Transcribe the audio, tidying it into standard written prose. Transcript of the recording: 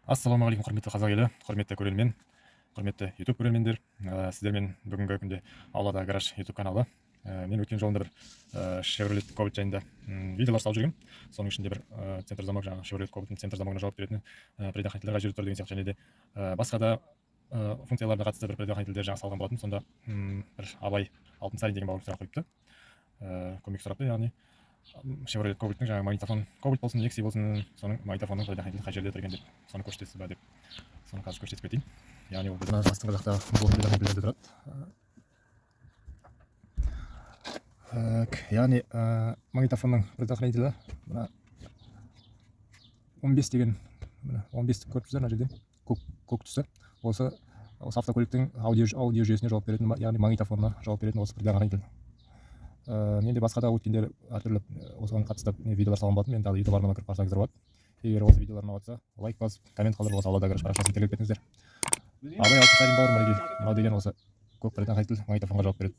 Ассалаумағалейкум, құрметті қазақ елі, құрметті көрермен, құрметті YouTube көрермендер. Сіздермен бүгінгі күнде Аулада гараж YouTube каналы. Мен өткен жолында бір Chevrolet Cobalt жайында видеолар салып жүргем. Соның ішінде бір центр замок, жаңағы Chevrolet Cobalt'ың центр замогына жауап беретін предохранительдер қай жерде тұр деген сияқты, және де басқа да функцияларына қатысты бір предохранительдер жаңа салған болатын. Сонда бір Абай Алтынсарин деген бауырым сұрақ қойыпты. Көмек сұрапты, яғни Chevrolet Cobalt'ың жаңағы магнитофон, Cobalt болсын, Lexi болсын, соның магнитофонның предохранителі қай жерде тұр екен деп соны көрсетесіз ба деп соны қазір көрсетіп кетейін. Яғни ол біздің астыңғы жақта бұл предохранительдерде тұрады. Яғни магнитофонның предохранителі мына 15 деген, мына 15-ті көріп жүрсіздер мына жерде көк түсі. Осы автокөліктің аудио жүйесіне жауап беретін, яғни магнитофонына жауап беретін осы предохранитель. Менде басқа да өткендер әртүрлі осыған қатысты видеолар салған болатын. Мен тағы YouTube арнама кіріп қарасаңыздар болады. Егер осы видеолар ұнап жатса, лайк басып, коммент қалдырып, осы Аулада гараж парақшасын тіркеліп кетіңіздер. Абай Алтынсарин бауырым, мынау деген осы көк предохранитель магнитофонға жауап береді.